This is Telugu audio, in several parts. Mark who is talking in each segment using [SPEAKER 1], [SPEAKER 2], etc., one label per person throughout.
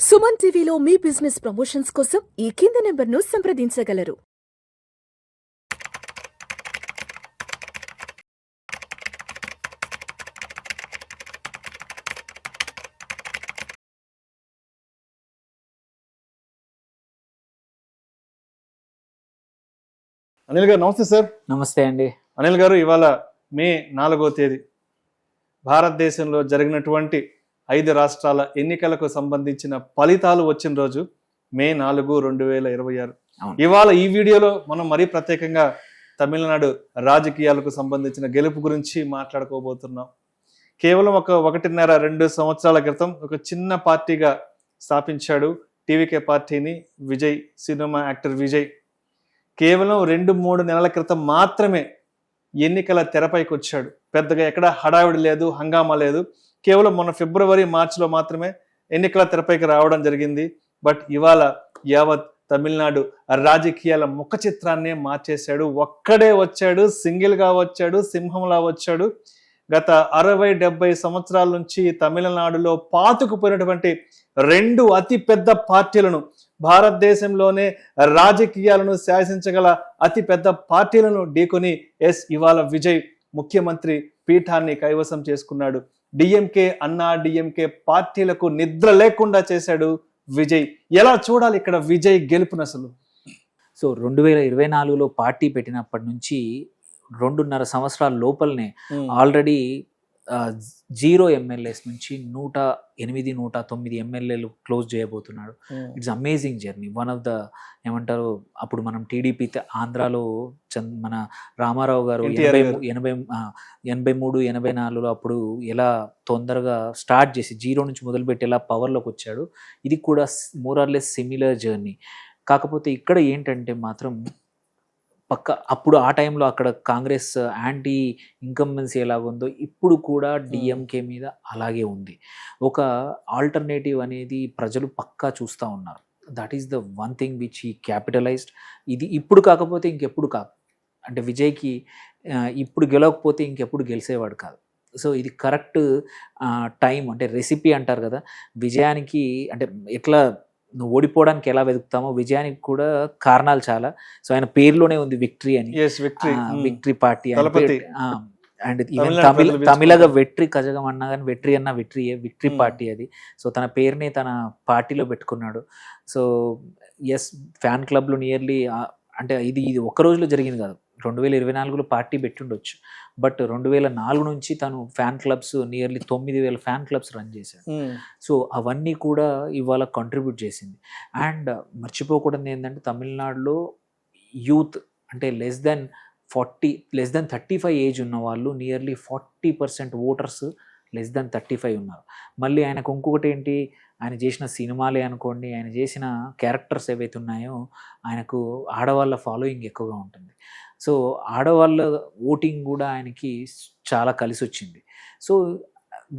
[SPEAKER 1] సుమన్ టీవీలో మీ బిజినెస్ ప్రమోషన్స్ కోసం ఈ కింది నెంబర్ను సంప్రదించగలరు.
[SPEAKER 2] అనిల్ గారు నమస్తే సార్.
[SPEAKER 3] నమస్తే అండి.
[SPEAKER 2] అనిల్ గారు, ఇవాళ మే 4వ తేదీ భారతదేశంలో జరిగినటువంటి 5 రాష్ట్రాల ఎన్నికలకు సంబంధించిన ఫలితాలు వచ్చిన రోజు మే 4, 2026. ఇవాళ ఈ వీడియోలో మనం మరీ ప్రత్యేకంగా తమిళనాడు రాజకీయాలకు సంబంధించిన గెలుపు గురించి మాట్లాడుకోబోతున్నాం. కేవలం 1.5-2 సంవత్సరాల క్రితం ఒక చిన్న పార్టీగా స్థాపించాడు టీవీకే పార్టీని విజయ్, సినిమా యాక్టర్ విజయ్. కేవలం 2-3 నెలల క్రితం మాత్రమే ఎన్నికల తెరపైకి వచ్చాడు. పెద్దగా ఎక్కడ హడావిడి లేదు, హంగామా లేదు. కేవలం మొన్న ఫిబ్రవరి, మార్చిలో మాత్రమే ఎన్నికల తెరపైకి రావడం జరిగింది. బట్ ఇవాళ యావత్ తమిళనాడు రాజకీయాల ముఖ చిత్రాన్నే మార్చేశాడు. ఒక్కడే వచ్చాడు, సింగిల్గా వచ్చాడు, సింహంలా వచ్చాడు. గత 60-70 సంవత్సరాల నుంచి తమిళనాడులో పాతుకుపోయినటువంటి 2 అతి పెద్ద పార్టీలను, భారతదేశంలోనే రాజకీయాలను శాసించగల అతి పెద్ద పార్టీలను ఢీకొని ఇవాళ విజయ్ ముఖ్యమంత్రి పీఠాన్ని కైవసం చేసుకున్నాడు. డిఎంకే, అన్నా డిఎంకే పార్టీలకు నిద్ర లేకుండా చేశాడు విజయ్. ఎలా చూడాలి ఇక్కడ విజయ్ గెలుపును అసలు?
[SPEAKER 3] సో 2024లో పార్టీ పెట్టినప్పటి నుంచి 2.5 సంవత్సరాల లోపలనే ఆల్రెడీ 0 ఎమ్మెల్యేస్ నుంచి 108, 109 ఎమ్మెల్యేలు క్లోజ్ చేయబోతున్నాడు. It's amazing journey. One of the ఏమంటారు, అప్పుడు మనం టీడీపీ ఆంధ్రాలో మన రామారావు గారు 83, 84లో అప్పుడు ఎలా తొందరగా స్టార్ట్ చేసి 0 నుంచి మొదలుపెట్టి ఎలా పవర్లోకి వచ్చాడు. ఇది కూడా మోరార్లెస్ సిమిలర్ జర్నీ. కాకపోతే ఇక్కడ ఏంటంటే మాత్రం అప్పుడు ఆ టైంలో అక్కడ కాంగ్రెస్ యాంటీ ఇన్కంబెన్సీ ఎలాగుందో ఇప్పుడు కూడా డిఎంకే మీద అలాగే ఉంది. ఒక ఆల్టర్నేటివ్ అనేది ప్రజలు పక్కా చూస్తూ ఉన్నారు. That is the one thing which he capitalised. ఇది ఇప్పుడు కాకపోతే ఇంకెప్పుడు కాదు. అంటే విజయ్కి ఇప్పుడు గెలవకపోతే ఇంకెప్పుడు గెలిచేవాడు కాదు. సో ఇది కరెక్ట్ టైం, అంటే రెసిపీ అంటారు కదా. విజయానికి అంటే ఎట్లా నువ్వు ఓడిపోవడానికి ఎలా వెతుకుతామో విజయానికి కూడా కారణాలు చాలా. సో ఆయన పేరులోనే ఉంది విక్టరీ అని, victory party and even Tamilaga Vettri Kazhagam అన్నా కానీ వెట్రి అన్న విక్టరీ పార్టీ అది. సో తన పేరుని తన పార్టీలో పెట్టుకున్నాడు. సో ఫ్యాన్ క్లబ్లు నియర్లీ, అంటే ఇది ఒక్క రోజులో జరిగింది కాదు. 2024లో పార్టీ పెట్టుండొచ్చు, బట్ 2004 నుంచి తను fan clubs nearly 9,000 fan clubs run చేశాడు. సో అవన్నీ కూడా ఇవాళ కంట్రిబ్యూట్ చేసింది. అండ్ మర్చిపోకూడదు ఏంటంటే తమిళనాడులో యూత్ అంటే లెస్ దెన్ 35 ఏజ్ ఉన్న వాళ్ళు నియర్లీ 40% ఓటర్స్ లెస్ దెన్ 35 ఉన్నారు. మళ్ళీ ఆయనకు ఇంకొకటి ఏంటి, ఆయన చేసిన సినిమాలే అనుకోండి, ఆయన చేసిన క్యారెక్టర్స్ ఏవైతే ఉన్నాయో ఆయనకు ఆడవాళ్ళ ఫాలోయింగ్ ఎక్కువగా ఉంటుంది. సో ఆడవాళ్ళ ఓటింగ్ కూడా ఆయనకి చాలా కలిసి వచ్చింది. సో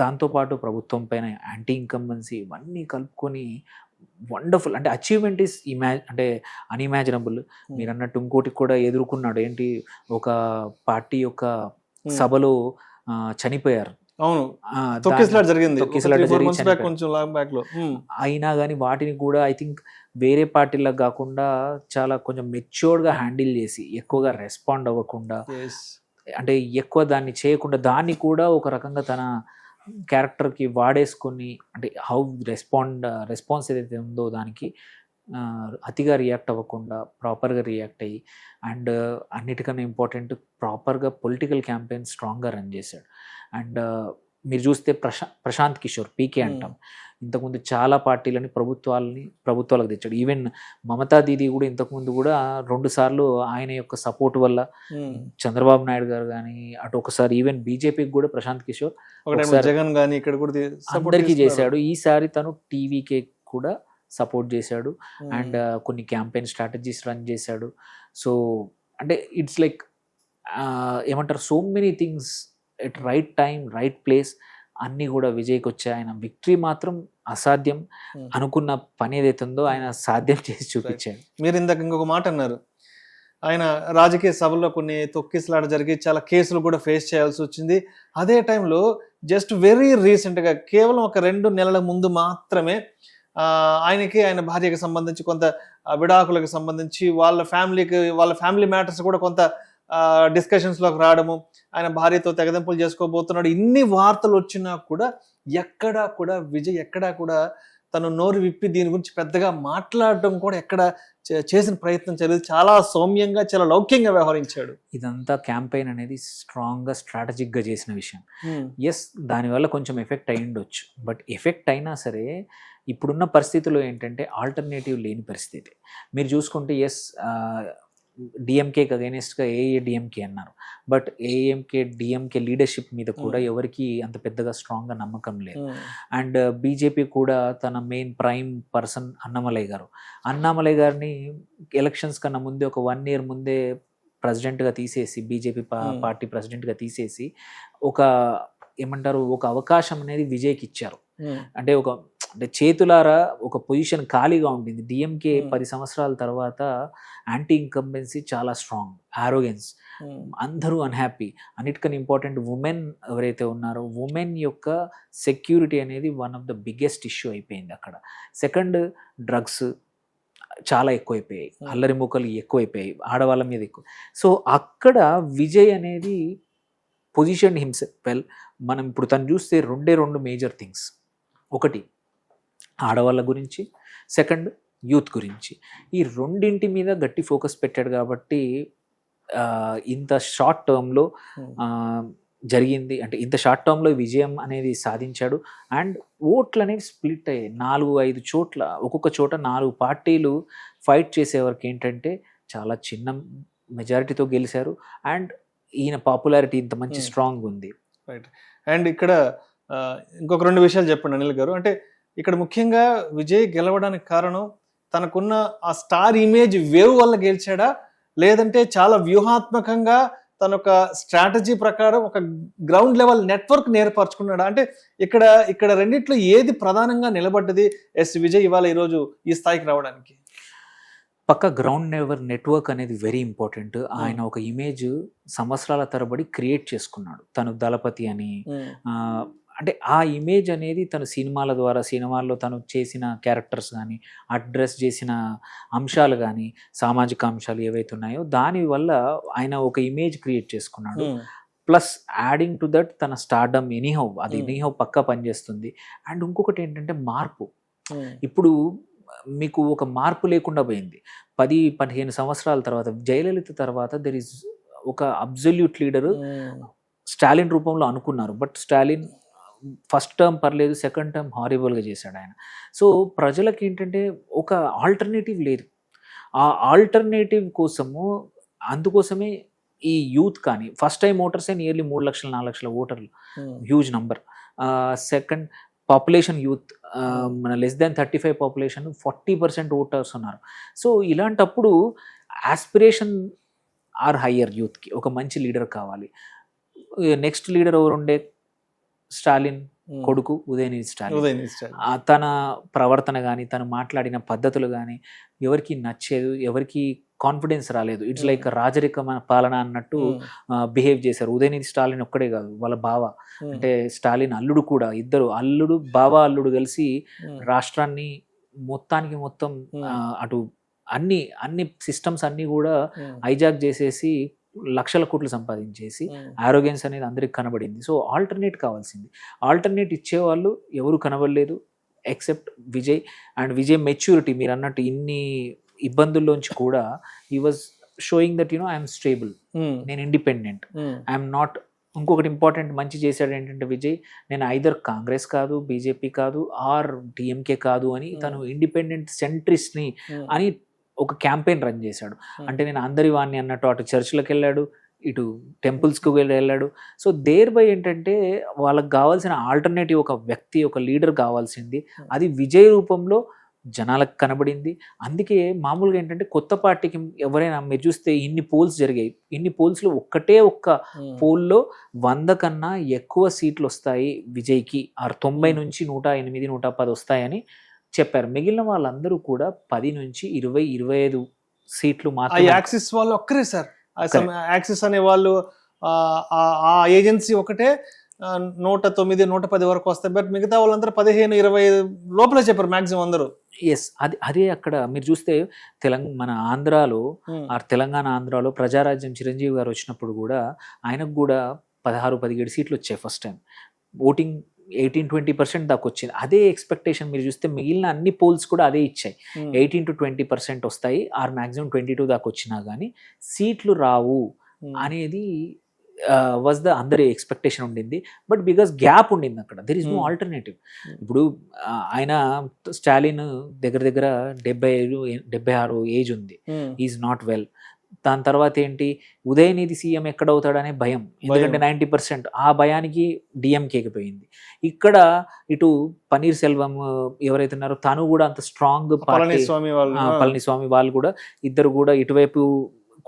[SPEAKER 3] దాంతోపాటు ప్రభుత్వం పైన యాంటీ ఇన్కంబెన్సీ ఇవన్నీ కలుపుకొని వండర్ఫుల్, అంటే అచీవ్మెంట్ ఈస్ అంటే అన్ఇమాజినబుల్. మీరు అన్నట్టు ఇంకోటి కూడా ఎదుర్కొన్నాడు. ఏంటి, ఒక పార్టీ యొక్క సభలో చనిపోయారు. అయినా కానీ వాటిని కూడా ఐ థింక్ వేరే పార్టీలకు కాకుండా చాలా కొంచెం మెచ్యూర్డ్గా హ్యాండిల్ చేసి ఎక్కువగా రెస్పాండ్ అవ్వకుండా, అంటే ఎక్కువ దాన్ని చేయకుండా దాన్ని కూడా ఒక రకంగా తన క్యారెక్టర్కి వాడేసుకొని, అంటే హౌ రెస్పాన్స్ ఏదైతే ఉందో దానికి అతిగా రియాక్ట్ అవ్వకుండా ప్రాపర్గా రియాక్ట్ అయ్యి, అండ్ అన్నిటికన్నా ఇంపార్టెంట్ ప్రాపర్గా పొలిటికల్ క్యాంపెయిన్ స్ట్రాంగ్గా రన్ చేశాడు. అండ్ మీరు చూస్తే ప్రశాంత్ కిషోర్, పీకే అంటాం, ఇంతకుముందు చాలా పార్టీలని ప్రభుత్వాలకు తెచ్చాడు. ఈవెన్ మమతా దీదీ కూడా ఇంతకుముందు కూడా 2 సార్లు ఆయన యొక్క సపోర్ట్ వల్ల చంద్రబాబు నాయుడు గారు కానీ అటు ఒకసారి ఈవెన్ బీజేపీకి కూడా ప్రశాంత్ కిషోర్ అందరికీ చేశాడు. ఈసారి తను టీవీకే కూడా సపోర్ట్ చేశాడు అండ్ కొన్ని క్యాంపెయిన్ స్ట్రాటజీస్ రన్ చేశాడు. సో అంటే ఇట్స్ లైక్ ఏమంటారు, so many things at right time, right place అన్నీ కూడా విజయ్కి వచ్చాయి. ఆయన విక్టరీ మాత్రం అసాధ్యం అనుకున్న పని ఏదైతే ఉందో ఆయన సాధ్యం చేసి చూపించాడు.
[SPEAKER 2] మీరు ఇందాక ఇంకొక మాట అన్నారు, ఆయన రాజకీయ సభల్లో కొన్ని తొక్కిసలాట జరిగి చాలా కేసులు కూడా ఫేస్ చేయాల్సి వచ్చింది. అదే టైంలో జస్ట్ వెరీ రీసెంట్గా కేవలం ఒక 2 నెలల ముందు మాత్రమే ఆయనకి ఆయన భార్యకి సంబంధించి కొంత విడాకులకు సంబంధించి వాళ్ళ ఫ్యామిలీ మ్యాటర్స్ కూడా కొంత డిస్కషన్స్లోకి రావడము, ఆయన భార్యతో తెగదెంపులు చేసుకోబోతున్నాడు, ఇన్ని వార్తలు వచ్చినా కూడా విజయ్ ఎక్కడా కూడా తను నోరు విప్పి దీని గురించి పెద్దగా మాట్లాడడం కూడా ఎక్కడ చేసిన ప్రయత్నం చేయలేదు. చాలా సౌమ్యంగా, చాలా లౌక్యంగా వ్యవహరించాడు.
[SPEAKER 3] ఇదంతా క్యాంపెయిన్ అనేది స్ట్రాంగ్గా స్ట్రాటజిక్గా చేసిన విషయం. ఎస్, దానివల్ల కొంచెం ఎఫెక్ట్ అయి ఉండొచ్చు. బట్ ఎఫెక్ట్ అయినా సరే ఇప్పుడున్న పరిస్థితుల్లో ఏంటంటే ఆల్టర్నేటివ్ లేని పరిస్థితి. మీరు చూసుకుంటే ఎస్, డిఎంకేకి అగైనెస్ట్గా ఏఐఏడిఎంకే అన్నారు. బట్ డిఎంకే లీడర్షిప్ మీద కూడా ఎవరికి అంత పెద్దగా స్ట్రాంగ్గా నమ్మకం లేదు. అండ్ బీజేపీ కూడా తన మెయిన్ ప్రైమ్ పర్సన్ అన్నామలై గారిని ఎలక్షన్స్ కన్నా ముందే ఒక 1 year ముందే ప్రెసిడెంట్గా తీసేసి, బీజేపీ పార్టీ ప్రెసిడెంట్గా తీసేసి ఒక అవకాశం అనేది విజయ్కి ఇచ్చారు. అంటే చేతులారా ఒక పొజిషన్ ఖాళీగా ఉంటుంది. డిఎంకే 10 సంవత్సరాల తర్వాత యాంటీ ఇన్కంబెన్సీ చాలా స్ట్రాంగ్, ఆరోగెన్స్, అందరూ అన్హ్యాపీ. అన్నిటికన్నా ఇంపార్టెంట్ ఉమెన్ ఎవరైతే ఉన్నారో ఉమెన్ యొక్క సెక్యూరిటీ అనేది one of the biggest issue అయిపోయింది అక్కడ. సెకండ్, డ్రగ్స్ చాలా ఎక్కువైపోయాయి, అల్లరి మూకలు ఎక్కువైపోయాయి, ఆడవాళ్ళ మీద ఎక్కువ. సో అక్కడ విజయ్ అనేది పొజిషన్ హిమ్సెల్ఫ్ వెల్. మనం ఇప్పుడు తను చూస్తే 2 మేజర్ థింగ్స్. ఒకటి ఆడవాళ్ళ గురించి, సెకండ్ యూత్ గురించి. ఈ రెండింటి మీద గట్టి ఫోకస్ పెట్టాడు కాబట్టి ఇంత షార్ట్ టర్మ్లో జరిగింది. అంటే ఇంత షార్ట్ టర్మ్లో విజయం అనేది సాధించాడు. అండ్ ఓట్లు అనేవి స్ప్లిట్ అయ్యాయి 4-5 చోట్ల. ఒక్కొక్క చోట 4 పార్టీలు ఫైట్ చేసేవరకు ఏంటంటే చాలా చిన్న మెజారిటీతో గెలిచారు. అండ్ ఈయన పాపులారిటీ ఇంత మంచి స్ట్రాంగ్ ఉంది.
[SPEAKER 2] రైట్. అండ్ ఇక్కడ ఇంకొక 2 విషయాలు చెప్పండి అనిల్ గారు. అంటే ఇక్కడ ముఖ్యంగా విజయ్ గెలవడానికి కారణం తనకున్న ఆ స్టార్ ఇమేజ్ వేవ్ వల్ల గెలిచాడా, లేదంటే చాలా వ్యూహాత్మకంగా తన ఒక స్ట్రాటజీ ప్రకారం ఒక గ్రౌండ్ లెవెల్ నెట్వర్క్ ఏర్పరచుకున్నాడా? అంటే ఇక్కడ రెండిట్లో ఏది ప్రధానంగా నిలబడ్డది విజయ్ ఇవాళ ఈరోజు ఈ స్థాయికి రావడానికి?
[SPEAKER 3] పక్క గ్రౌండ్ లెవెల్ నెట్వర్క్ అనేది వెరీ ఇంపార్టెంట్. ఆయన ఒక ఇమేజ్ సంవత్సరాల తరబడి క్రియేట్ చేసుకున్నాడు. తను దళపతి అని, అంటే ఆ ఇమేజ్ అనేది తను సినిమాల్లో తను చేసిన క్యారెక్టర్స్ కానీ, అడ్రస్ చేసిన అంశాలు కానీ, సామాజిక అంశాలు ఏవైతే ఉన్నాయో దానివల్ల ఆయన ఒక ఇమేజ్ క్రియేట్ చేసుకున్నాడు. ప్లస్ యాడింగ్ టు దట్ తన స్టార్డమ్ ఎనీహౌ పక్కా పనిచేస్తుంది. అండ్ ఇంకొకటి ఏంటంటే మార్పు. ఇప్పుడు మీకు ఒక మార్పు లేకుండా పోయింది. 10-15 సంవత్సరాల తర్వాత, జయలలిత తర్వాత దెర్ ఈజ్ ఒక అబ్సల్యూట్ లీడరు స్టాలిన్ రూపంలో అనుకున్నారు. బట్ స్టాలిన్ ఫస్ట్ టర్మ్ పర్లేదు, సెకండ్ టర్మ్ హారిబుల్గా చేశాడు ఆయన. సో ప్రజలకి ఏంటంటే ఒక ఆల్టర్నేటివ్ లేదు. ఆ ఆల్టర్నేటివ్ అందుకోసమే ఈ యూత్ కానీ, ఫస్ట్ టైం ఓటర్సే నియర్లీ 3 లక్షలు 4 లక్షల ఓటర్లు, huge number. Second, population youth మన లెస్ దాన్ 35 పాపులేషన్ 40% ఓటర్స్ ఉన్నారు. సో ఇలాంటప్పుడు ఆస్పిరేషన్ ఆర్ హయ్యర్ యూత్కి. ఒక మంచి లీడర్ కావాలి. Next leader ఎవరుండే? స్టాలిన్ కొడుకు ఉదయనిధి స్టాలిన్. తన ప్రవర్తన కానీ, తను మాట్లాడిన పద్ధతులు కానీ ఎవరికి నచ్చేది, ఎవరికి కాన్ఫిడెన్స్ రాలేదు. ఇట్స్ లైక్ రాజరిక పాలన అన్నట్టు బిహేవ్ చేశారు. ఉదయనిధి స్టాలిన్ ఒక్కడే కాదు, వాళ్ళ బావ అంటే స్టాలిన్ అల్లుడు కూడా, ఇద్దరు అల్లుడు కలిసి రాష్ట్రాన్ని మొత్తం అటు అన్ని సిస్టమ్స్ అన్నీ కూడా హైజాక్ చేసేసి లక్షల కోట్లు సంపాదించేసి ఆరోగెన్స్ అనేది అందరికి కనబడింది. సో ఆల్టర్నేట్ కావాల్సింది. ఆల్టర్నేట్ ఇచ్చేవాళ్ళు ఎవరు కనబడలేదు except Vijay. And Vijay maturity, మీరు అన్నట్టు ఇన్ని ఇబ్బందుల్లోంచి కూడా he was showing that I'm stable, నేను ఇండిపెండెంట్, ఐఎమ్ నాట్. ఇంకొకటి ఇంపార్టెంట్ మంచి చేశాడు ఏంటంటే విజయ్, నేను ఐదర్ కాంగ్రెస్ కాదు, బీజేపీ కాదు, ఆర్ డిఎంకే కాదు అని తను ఇండిపెండెంట్ సెంట్రిస్ట్ని అని ఒక క్యాంపెయిన్ రన్ చేశాడు. అంటే నేను అందరి వాణ్ణి అన్నట్టు అటు చర్చ్లకు వెళ్ళాడు, ఇటు టెంపుల్స్కి వెళ్ళాడు. సో దేర్ బై ఏంటంటే వాళ్ళకి కావాల్సిన ఆల్టర్నేటివ్ ఒక వ్యక్తి, ఒక లీడర్ కావాల్సింది. అది విజయ్ రూపంలో జనాలకు కనబడింది. అందుకే మామూలుగా ఏంటంటే కొత్త పార్టీకి ఎవరైనా మీరు చూస్తే ఇన్ని పోల్స్ జరిగాయి, ఇన్ని పోల్స్లో ఒక్క పోల్లో 100 కన్నా ఎక్కువ సీట్లు వస్తాయి విజయ్కి, 90 నుంచి 108, 110 వస్తాయని చెప్పారు. మిగిలిన వాళ్ళందరూ కూడా 10 నుంచి 20, 25 సీట్లు మాత్రం.
[SPEAKER 2] యాక్సిస్ వాళ్ళు ఒక్కరే సార్, యాక్సిస్ అనే వాళ్ళు ఆ ఏజెన్సీ ఒకటే 109, 110 వరకు వస్తాయి. బట్ మిగతా వాళ్ళందరూ 15, 20 లోపలే చెప్పారు మాక్సిమం అందరూ.
[SPEAKER 3] ఎస్, అదే అక్కడ మీరు చూస్తే మన ఆంధ్రాలో తెలంగాణ ఆంధ్రాలో ప్రజారాజ్యం చిరంజీవి గారు వచ్చినప్పుడు కూడా ఆయనకు కూడా 16-17 సీట్లు వచ్చాయి ఫస్ట్ టైం. ఓటింగ్ 18-20% దాకా వచ్చింది. అదే ఎక్స్పెక్టేషన్ మీరు చూస్తే మిగిలిన అన్ని పోల్స్ కూడా అదే ఇచ్చాయి. 18-20% వస్తాయి, ఆర్ మాక్సిమం 22 దాకా వచ్చినా కానీ సీట్లు రావు అనేది వాజ్ ద అందరి ఎక్స్పెక్టేషన్ ఉండింది. బట్ బికాస్ గ్యాప్ ఉండింది అక్కడ, దెర్ ఇస్ నో ఆల్టర్నేటివ్. ఇప్పుడు ఆయన స్టాలిన్ దగ్గర 75-76 ఏజ్ ఉంది, ఈజ్ నాట్ వెల్. దాని తర్వాత ఏంటి, ఉదయనిధి సీఎం ఎక్కడవుతాడనే భయం, ఎందుకంటే 90% ఆ భయానికి డిఎంకేకి పోయింది. ఇక్కడ ఇటు పన్నీర్ సెల్వం ఎవరైతే ఉన్నారో తను కూడా అంత స్ట్రాంగ్, పళనిస్వామి వాళ్ళు కూడా ఇద్దరు కూడా ఇటువైపు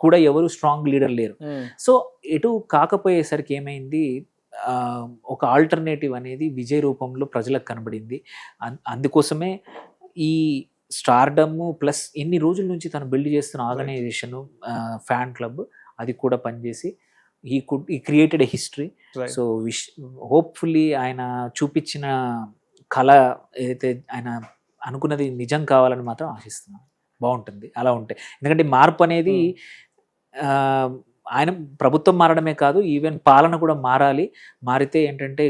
[SPEAKER 3] కూడా ఎవరు స్ట్రాంగ్ లీడర్ లేరు. సో ఎటు కాకపోయేసరికి ఏమైంది, ఒక ఆల్టర్నేటివ్ అనేది విజయ్ రూపంలో ప్రజలకు కనబడింది. అందుకోసమే ఈ స్టార్డమ్ ప్లస్ ఎన్ని రోజుల నుంచి తను బిల్డ్ చేస్తున్న ఆర్గనైజేషన్, ఫ్యాన్ క్లబ్, అది కూడా పనిచేసి ఈ created a history. So hopefully ఆయన చూపించిన కళ ఏదైతే ఆయన అనుకున్నది నిజం కావాలని మాత్రం ఆశిస్తున్నాను. బాగుంటుంది అలా ఉంటే, ఎందుకంటే మార్పు అనేది ఆయన ప్రభుత్వం మారడమే కాదు, ఈవెన్ పాలన కూడా మారాలి. మారితే ఏంటంటే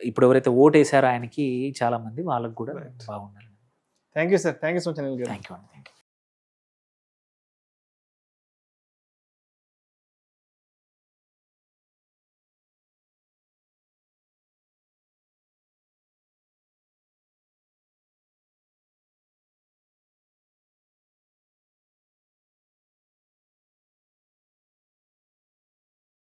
[SPEAKER 3] ఇప్పుడు ఎవరైతే ఓటేసారో ఆయనకి చాలా మంది, వాళ్ళకు కూడా బాగుండాలి.
[SPEAKER 2] Thank you sir, thank you so much.
[SPEAKER 3] Thank you.